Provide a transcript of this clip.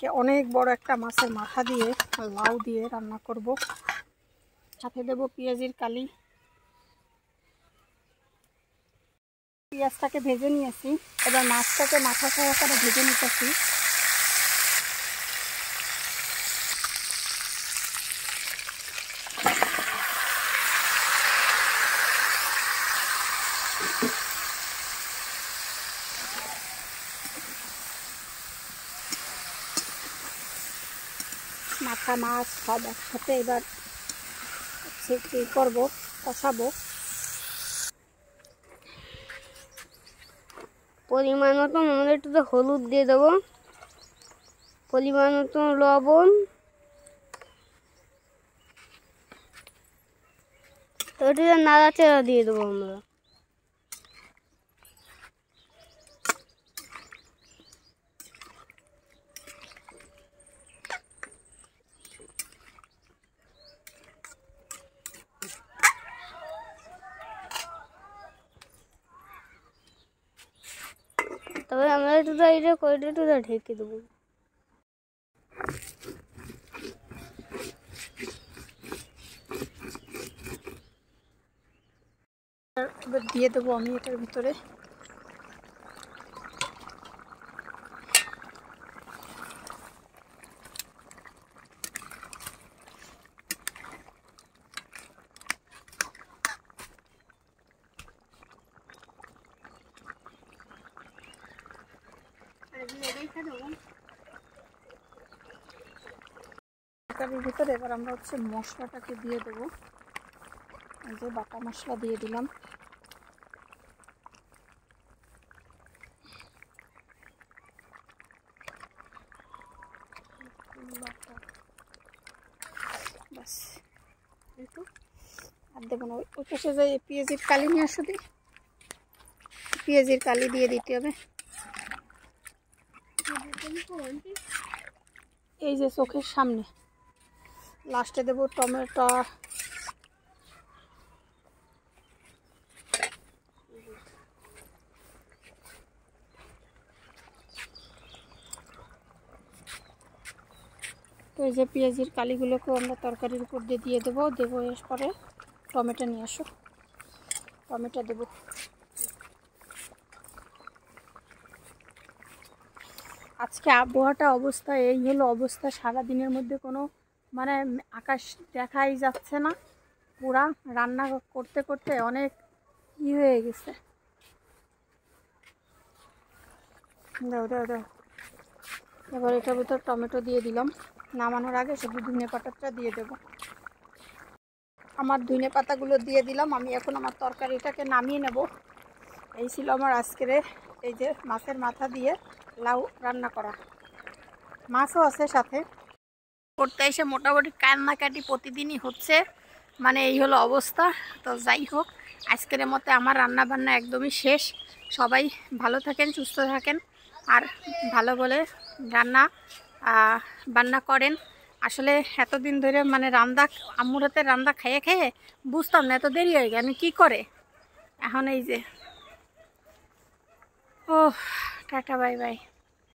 আজকে অনেক বড় একটা মাছের মাথা দিয়ে লাউ দিয়ে রান্না করব। সাথে দেব পেঁয়াজের কালি। পেঁয়াজটাকে ভেজে নিয়েছি, এবার মাছটাকে মাথা সহকারে ভেজে নিতেছি। মাথা মাছ সব একসাথে এবার কি করবো, কষাবো। পরিমাণ মতো আমরা একটু হলুদ দিয়ে দেবো, পরিমাণ মতো লবণ, একটু নাড়াচাড়া দিয়ে দেবো আমরা। তবে আমরা একটু এটা করে একটু ঢেকে দেবো। এবার দিয়ে দেবো আমি এটার ভিতরে। তরকারির ভিতরে এবার আমরা মশলাটাকে দিয়ে দেবো। এই যে বাটা মশলা দিয়ে দিলাম। বাস একটু আর দেবো না। ওই পাশে যাই পেঁয়াজের কালি নিয়ে আসো দিই, পেঁয়াজের কালি দিয়ে দিতে হবে। এই যে চোখের সামনে লাস্টে দেবো টমেটো। তো এই যে পেঁয়াজের কালিগুলোকেও আমরা তরকারির উপর দিয়ে দেবো। এর পরে টমেটো নিয়ে আসো, টমেটো দেবো। আজকে আবহাওয়াটা অবস্থা এই হলো অবস্থা, সারাদিনের মধ্যে কোনো মানে আকাশ দেখাই যাচ্ছে না। পুরা রান্না করতে করতে অনেক হয়ে গেছে। দাও দাও দাও। এবার এটার ভিতর টমেটো দিয়ে দিলাম। নামানোর আগে শুধু ধনে পাতাটা দিয়ে দেব। আমার ধনে পাতাগুলো দিয়ে দিলাম। আমি এখন আমার তরকারিটাকে নামিয়ে নেব। এই ছিল আমার আজকের এই যে মাছের মাথা দিয়ে লাউ রান্না করা। মাছও আছে সাথে। করতে এসে মোটামুটি কান্নাকাটি প্রতিদিনই হচ্ছে, মানে এই হলো অবস্থা। তো যাই হোক, আজকের মতে আমার রান্না বান্না একদমই শেষ। সবাই ভালো থাকেন, সুস্থ থাকেন, আর ভালো বলে রান্না বান্না করেন। আসলে এতদিন ধরে মানে আম্মুর হাতে রান্না খেয়ে খেয়ে বুঝতাম না এত দেরি হয়ে গেল, আমি কী করে। এখন এই যে ও টাটা বাই বাই।